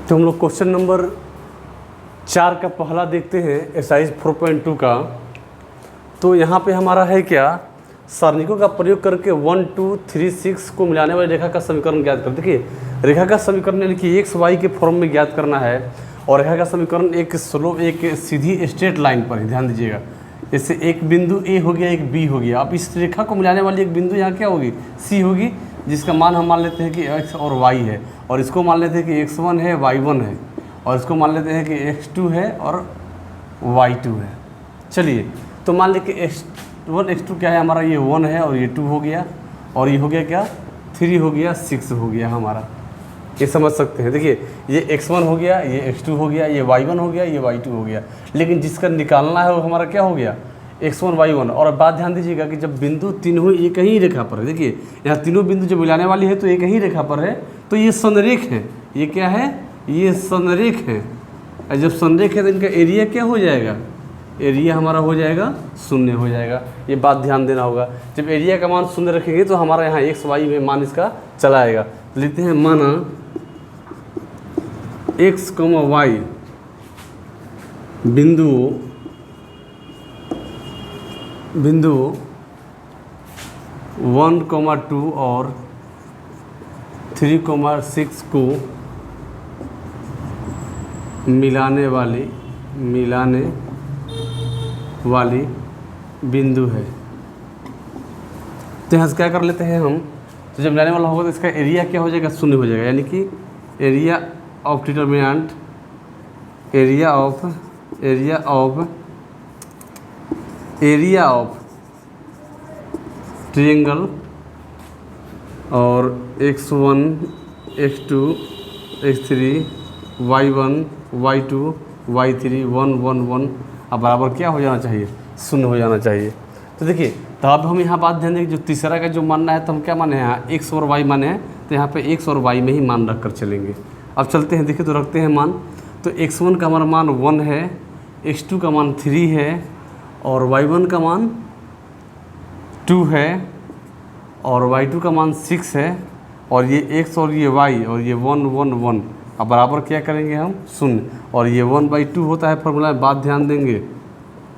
तो हम लोग क्वेश्चन नंबर 4 का पहला देखते हैं एक्सरसाइज 4.2 का। तो यहाँ पे हमारा है क्या, सारणिकों का प्रयोग करके 1 2 3 6 को मिलाने वाली रेखा का समीकरण ज्ञात कर। देखिए रेखा का समीकरण यानी कि एक्स वाई के फॉर्म में ज्ञात करना है और रेखा का समीकरण एक स्लोप एक सीधी स्ट्रेट लाइन पर है, ध्यान दीजिएगा। जैसे एक बिंदु ए हो गया, एक बी हो गया। अब इस रेखा को मिलाने वाली एक बिंदु यहाँ क्या होगी, सी होगी, जिसका मान हम मान लेते हैं कि x और y है, और इसको मान लेते हैं कि x1 है y1 है, और इसको मान लेते हैं कि x2 है और y2 है। चलिए तो मान लें कि x1 x2 क्या है हमारा, ये 1 है और ये 2 हो गया, और ये हो गया क्या 3 हो गया 6 हो गया हमारा। ये समझ सकते हैं। देखिए ये x1 हो गया, ये x2 हो गया, ये y1 हो गया, ये y2 हो गया। लेकिन जिसका निकालना है वो हमारा क्या हो गया x1 y1। और बात ध्यान दीजिएगा कि जब बिंदु तीनों एक ही रेखा पर है, देखिए यहाँ तीनों बिंदु जब मिलाने वाली है तो एक ही रेखा पर है, तो ये संरेख है। ये क्या है, ये संरेख है। और जब संरेख है तो इनका एरिया क्या हो जाएगा, एरिया हमारा हो जाएगा 0 हो जाएगा। ये बात ध्यान देना होगा। जब एरिया का मान 0 रखेंगे तो हमारा यहाँ x y में मान इसका चला आएगा। तो लिखते हैं माना x, y बिंदु 1, 2 और 3, 6 को मिलाने वाली बिंदु है। तो यहाँ से क्या कर लेते हैं हम, तो जब मिलाने वाला होगा तो इसका एरिया क्या हो जाएगा 0 हो जाएगा। यानी कि area of determinant, area of triangle और x1 x2 x3 y1 y2 y3 1 1 1 अब बराबर क्या हो जाना चाहिए 0 हो जाना चाहिए। तो देखिए तो अब हम यहाँ बात ध्यान दें, जो तीसरा का जो मानना है तो हम क्या माने हैं यहाँ x और y माने हैं, तो यहाँ पे x और y में ही मान रख कर चलेंगे। अब चलते हैं, देखिए तो रखते हैं मान। तो x1 का हमारा मान 1 है, x2 का मान 3 है और y1 का मान 2 है और y2 का मान 6 है, और ये x और ये y और ये 1 1 1 अब बराबर क्या करेंगे हम 0। और ये 1/2 होता है फार्मूला में, बात ध्यान देंगे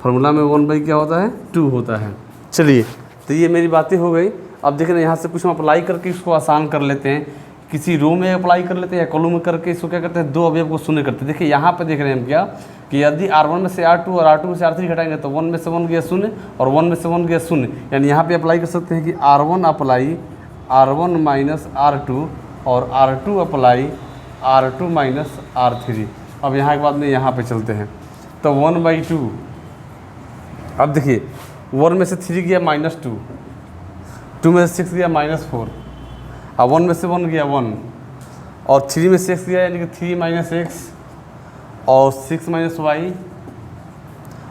फार्मूला में 1 क्या होता है 2 होता है। चलिए तो ये मेरी बातें हो गई। अब देख रहे हैं यहाँ से कुछ हम अप्लाई करके इसको आसान कर लेते हैं। किसी रो में अप्लाई कर लेते हैं या कॉलम में करके इसको क्या करते हैं, दो अवयव को 0 करते हैं। देखिए यहाँ पे देख रहे हैं हम क्या कि यदि R1 में से R2 और R2 में से R3 घटाएंगे तो 1 में से 1 गया 0 और 1 में से 1 गया 0। यानी यहाँ पे अप्लाई कर सकते हैं कि R1 apply R1 minus R2 और R2 apply R2 minus R3। अब यहाँ के बाद में यहाँ पे चलते हैं तो 1/2। अब देखिए 1 में से 3 गया -2, 2 में से 6 गया -4, अब 1 में से 1 गया 1 और 3 में से 6 गया यानी कि 3 - x और 6 - y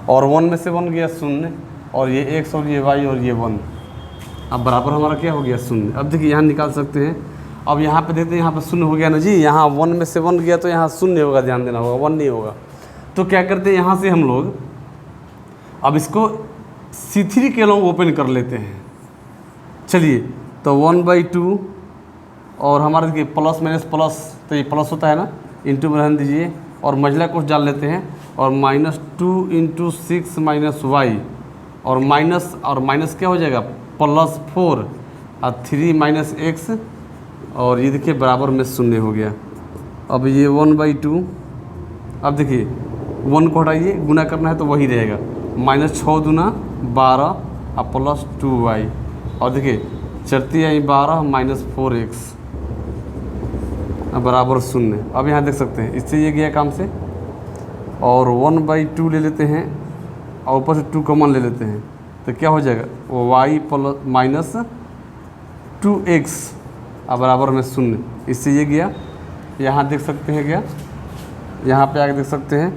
और 1 में से 1 गया 0 और ये x और ये y और ये 1। अब बराबर हमारा क्या हो गया 0। अब देखिए यहाँ निकाल सकते हैं। अब यहाँ पे देखते हैं, यहाँ पे 0 हो गया ना जी, यहाँ 1 में से 1 गया तो यहाँ 0 होगा, ध्यान देना होगा 1 नहीं होगा। तो क्या करते हैं यहाँ से हम लोग अब इसको C3 के लोग ओपन कर लेते हैं। चलिए तो 1/2 और हमारे देखिए प्लस माइनस प्लस, तो ये प्लस होता है ना, इंटू में रहने दीजिए और मझला कुछ डाल लेते हैं और -2 × 6 - y और माइनस क्या हो जाएगा +4 और 3 - x और ये देखिए बराबर में 0 हो गया। अब ये 1/2, अब देखिए 1 को हटाइए, गुना करना है तो वही रहेगा -6 दूना 12 और +2y और देखिए चरती आई 12 - 4x बराबर 0। अब यहाँ देख सकते हैं इससे ये गया काम से और 1/2 ले लेते हैं और ऊपर से 2 कॉमन ले लेते हैं तो क्या हो जाएगा y - 2x अब बराबर में 0। इससे ये गया। यहाँ देख सकते हैं क्या, यहाँ पे आके देख सकते हैं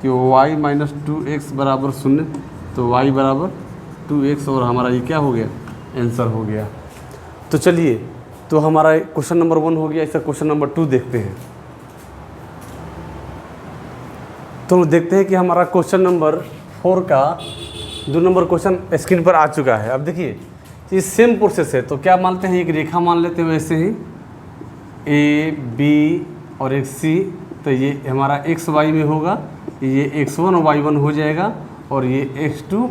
कि y - 2x बराबर 0, तो y बराबर 2x और हमारा ये क्या हो गया आंसर हो गया। तो चलिए तो हमारा क्वेश्चन नंबर 1 हो गया। इसका क्वेश्चन नंबर 2 देखते हैं। तो देखते हैं कि हमारा क्वेश्चन नंबर 4 का 2 नंबर क्वेश्चन स्क्रीन पर आ चुका है। अब देखिए ये सेम प्रोसेस है, तो क्या मानते हैं एक रेखा मान लेते हैं वैसे ही A B और एक C तो ये हमारा एक्स वाई में होगा, ये x1 y1 हो जाएगा और ये x2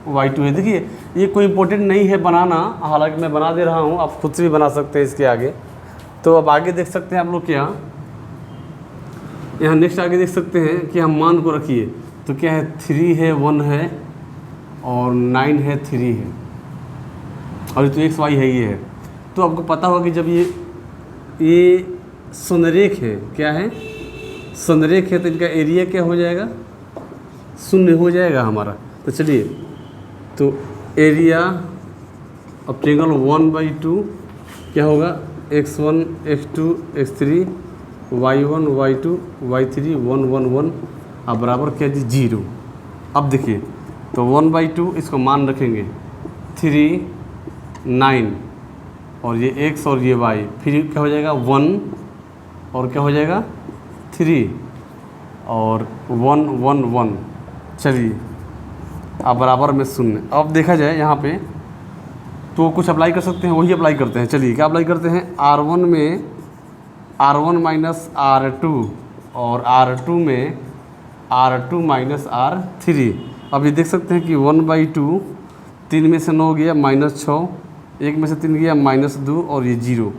y2 है। देखिए ये कोई इंपॉर्टेंट नहीं है बनाना, हालांकि मैं बना दे रहा हूँ, आप खुद से भी बना सकते हैं इसके आगे। तो अब आगे देख सकते हैं आप लोग क्या, यहाँ नेक्स्ट आगे देख सकते हैं कि हम मान को रखिए तो क्या है 3 है 1 है और 9 है 3 है और ये तो एक्स वाई है ये है। तो आपको पता होगा कि जब ये संरेख है, क्या है संरेख है, तो इनका एरिया क्या हो जाएगा, शून्य हो जाएगा हमारा। तो चलिए, तो एरिया ऑफ ट्रायंगल 1/2 क्या होगा, x1 x2 x3 y1 y2 y3 1 1 1 अब बराबर क्या जी 0। अब देखिए तो 1/2 इसको मान रखेंगे 3 9 और ये x और ये y, फिर क्या हो जाएगा 1 और क्या हो जाएगा 3 और 1 1 1। चलिए अब बराबर में शून्य। अब देखा जाए यहाँ पे तो कुछ अप्लाई कर सकते हैं, वही अप्लाई करते हैं। चलिए क्या अप्लाई करते हैं, R1 में R1 माइनस R2 और R2 में R2 माइनस R3। अब ये देख सकते हैं कि 1/2 3 में से 9 गया -6, 1 में से 3 गया -2 और ये 0,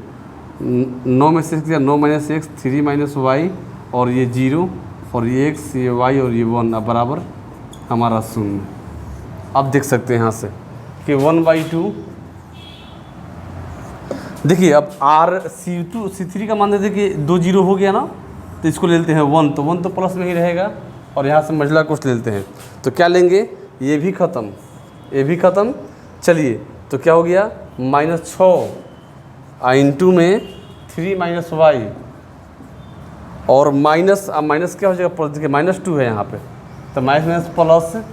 9 में से गया 9 - x 3 - y और ये 0 और ये x ये y और ये 1 अब बराबर हमारा शून्य। अब देख सकते हैं यहाँ से कि 1/2 देखिए, अब C2 C3 का मान देते कि 2 0 हो गया ना, तो इसको ले लेते हैं 1, तो 1 तो प्लस में ही रहेगा और यहाँ से मझला कुछ ले लेते हैं तो क्या लेंगे, ये भी ख़त्म ये भी ख़त्म। चलिए तो क्या हो गया -6 इंटू में 3 - y और माइनस, अब माइनस क्या हो जाएगा, देखिए -2 है यहाँ पे, तो माइनस प्लस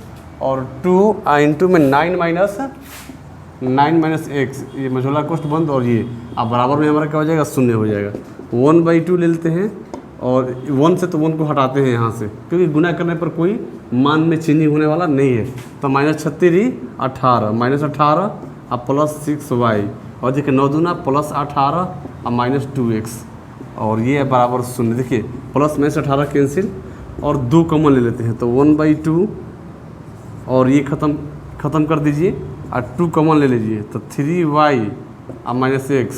और 2 इंटू में 9 - x, ये मझोला कोष्ठ बंद और ये अब बराबर में हमारा क्या हो जाएगा, शून्य हो जाएगा। 1/2 ले लेते हैं और 1 से तो 1 को हटाते हैं यहाँ से, क्योंकि गुना करने पर कोई मान में चेंजिंग होने वाला नहीं है। तो -36 18 -18 अब +6y और देखिए 9 दूना +18 अब -2x और ये है बराबर शून्य। देखिए प्लस में से 18 कैंसिल और 2 कॉमन ले लेते हैं तो 1/2 और ये ख़त्म कर दीजिए और 2 कॉमन ले लीजिए तो 3y अब -x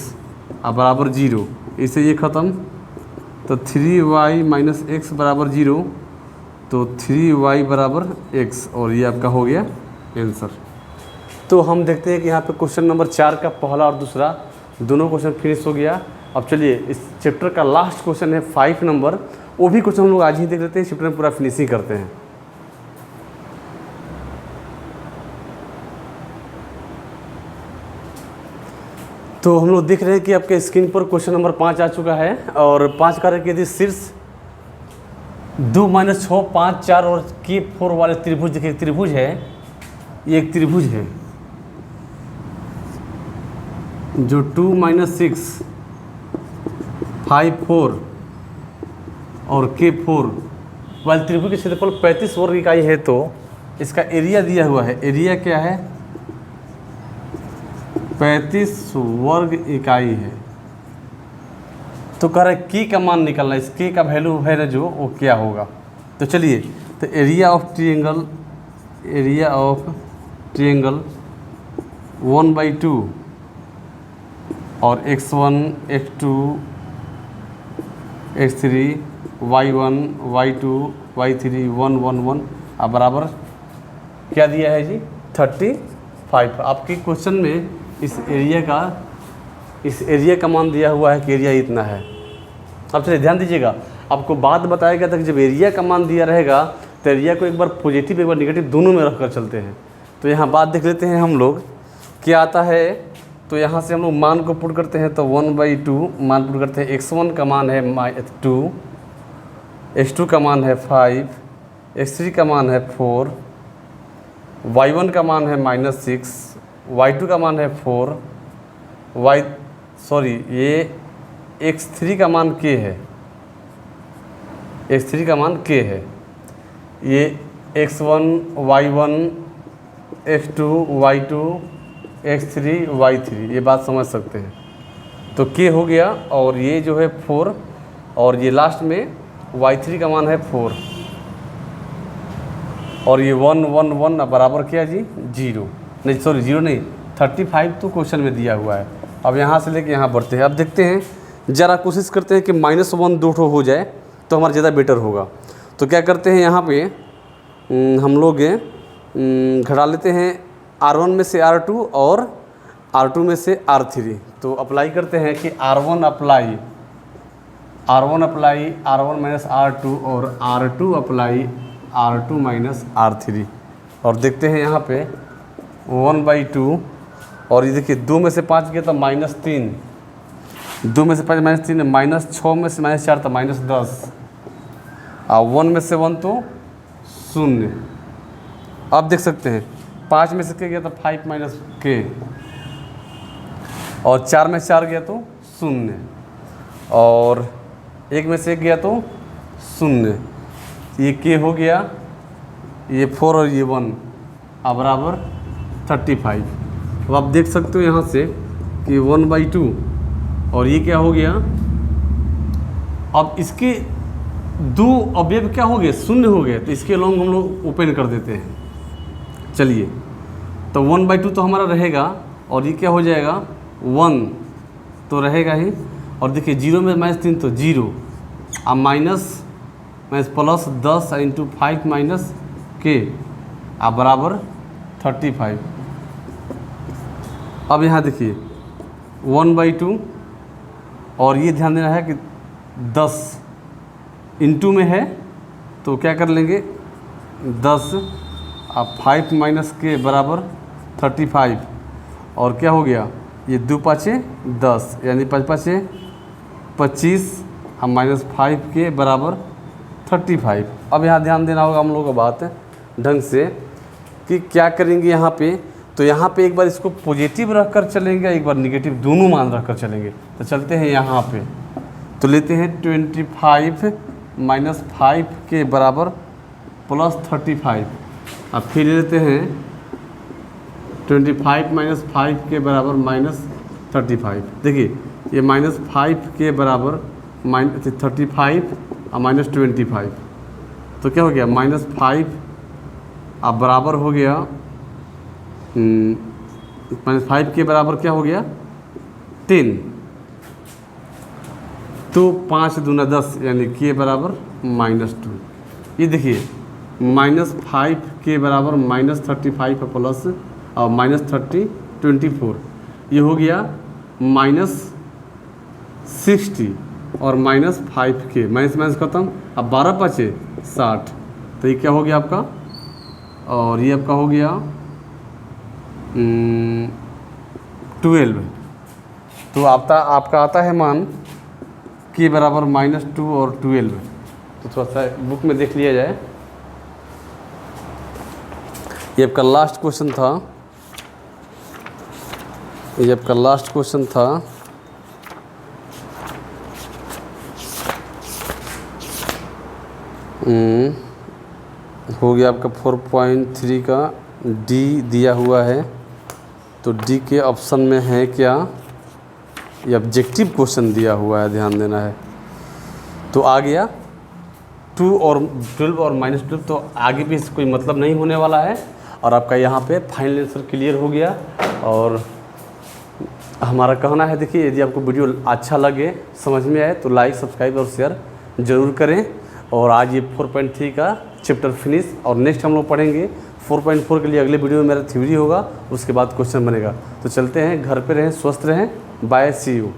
अब बराबर 0, इसे ये ख़त्म तो 3y - x बराबर 0, तो 3y बराबर x और ये आपका हो गया आंसर। तो हम देखते हैं कि यहाँ पे क्वेश्चन नंबर 4 का पहला और दूसरा दोनों क्वेश्चन फिनिश हो गया। अब चलिए इस चैप्टर का लास्ट क्वेश्चन है 5 नंबर, वो भी क्वेश्चन हम लोग आज ही देख लेते हैं, चैप्टर में पूरा फिनिशिंग करते हैं। तो हम लोग देख रहे हैं कि आपके स्क्रीन पर क्वेश्चन नंबर 5 आ चुका है और 5 का यदि शीर्ष 2 - 6 5 4 और के 4 वाले त्रिभुज, देखिए त्रिभुज है, ये एक त्रिभुज है जो 2 - 6 5 4 और के 4 वाले त्रिभुज के क्षेत्रफल 35 वर्ग इकाई है। तो इसका एरिया दिया हुआ है, एरिया क्या है 35 वर्ग इकाई है। तो कह रहा है की का मान निकालना, इस के का वैल्यू है ना जो वो क्या होगा। तो चलिए, तो एरिया ऑफ ट्रायंगल 1/2 और x1 x2 x3 y1 y2 y3 1 1 1 अब बराबर क्या दिया है जी 35। आपके क्वेश्चन में इस एरिया का मान दिया हुआ है कि एरिया इतना है। अब चलिए ध्यान दीजिएगा, आपको बात बताया गया था कि जब एरिया का मान दिया रहेगा तो एरिया को एक बार पॉजिटिव एक बार नेगेटिव दोनों में रख कर चलते हैं। तो यहाँ बात देख लेते हैं हम लोग क्या आता है। तो यहाँ से हम लोग मान को पुट करते हैं तो 1/2 मान पुट करते हैं। x1 का मान है 2, x2 का मान है 5, x3 का मान है 4, y1 का मान है -6, y2 का मान है 4, ये x3 का मान k है, x3 का मान k है, ये x1 y1 x2 y2 x3 y3 ये बात समझ सकते हैं। तो k हो गया और ये जो है 4 और ये लास्ट में y3 का मान है 4 और ये 1 1 1 बराबर क्या है जी 0, नहीं सॉरी 0 नहीं 35 तो क्वेश्चन में दिया हुआ है। अब यहाँ से लेके यहाँ बढ़ते हैं। अब देखते हैं, ज़रा कोशिश करते हैं कि -1 दो ठो हो जाए तो हमारा ज़्यादा बेटर होगा। तो क्या करते हैं यहाँ पे हम लोग घटा लेते हैं R1 में से R2 और R2 में से R3। तो अप्लाई करते हैं कि R1 apply R1 minus R2 और R2 apply R2 minus R3 और देखते हैं यहाँ पे 1/2 और ये देखिए 2 में से 5 गया तो -3, 2 में से 5 -3 है, -6 में से -4 तो -10 और 1 में से 1 तो 0। अब देख सकते हैं 5 में से k गया तो 5 - k और 4 में 4 गया तो 0 और 1 में से 1 गया तो 0। ये k हो गया, ये 4 और ये 1 बराबर 35। अब आप देख सकते हो यहाँ से कि 1/2 और ये क्या हो गया। अब इसके दो अवयव क्या हो गए 0 हो गए, तो इसके लॉन्ग हम लोग ओपन कर देते हैं। चलिए तो 1/2 तो हमारा रहेगा और ये क्या हो जाएगा 1 तो रहेगा ही। और देखिए 0 में -3 तो 0 अब माइनस प्लस 10 × 5 - k बराबर 35। अब यहाँ देखिए 1/2 और ये ध्यान देना है कि 10 इंटू में है तो क्या कर लेंगे 10 अब 5 - k बराबर 35 और क्या हो गया ये 2 × 5 = 10 यानी 5 × 5 = 25 अब -5k बराबर 35। अब यहाँ ध्यान देना होगा हम लोगों को बात ढंग से कि क्या करेंगे यहाँ पे। तो यहाँ पे एक बार इसको पॉजिटिव रख कर चलेंगे, एक बार निगेटिव, दोनों मान रख कर चलेंगे। तो चलते हैं यहाँ पे तो लेते हैं 25 - 5k बराबर +35। अब फिर लेते हैं 25 - 5k बराबर -35। देखिए ये -5k बराबर -35 और -25 तो क्या हो गया -5 अब बराबर हो गया -5 के बराबर क्या हो गया 10 तो 5 दूना 10 यानी k बराबर -2। ये देखिए -5 के बराबर -35 प्लस और -30 24 ये हो गया -60 और -5k माइनस खत्म। अब 12 × 5 = 60 तो ये क्या हो गया आपका और ये आपका हो गया 12। तो आपका आता है मान k बराबर -2 और 12। तो थोड़ा सा बुक में देख लिया जाए। ये आपका लास्ट क्वेश्चन था, ये आपका लास्ट क्वेश्चन था। हो गया आपका 4.3 का डी दिया हुआ है। तो डी के ऑप्शन में है क्या, ये ऑब्जेक्टिव क्वेश्चन दिया हुआ है, ध्यान देना है। तो आ गया 2 और 12 और -12 तो आगे भी इससे कोई मतलब नहीं होने वाला है। और आपका यहाँ पे फाइनल आंसर क्लियर हो गया। और हमारा कहना है देखिए यदि आपको वीडियो अच्छा लगे समझ में आए तो लाइक सब्सक्राइब और शेयर ज़रूर करें। और आज ये 4.3 का चैप्टर फिनिश और नेक्स्ट हम लोग पढ़ेंगे 4.4 के लिए अगले वीडियो में मेरा थ्योरी होगा, उसके बाद क्वेश्चन बनेगा। तो चलते हैं, घर पे रहें, स्वस्थ रहें, बाय, सी यू।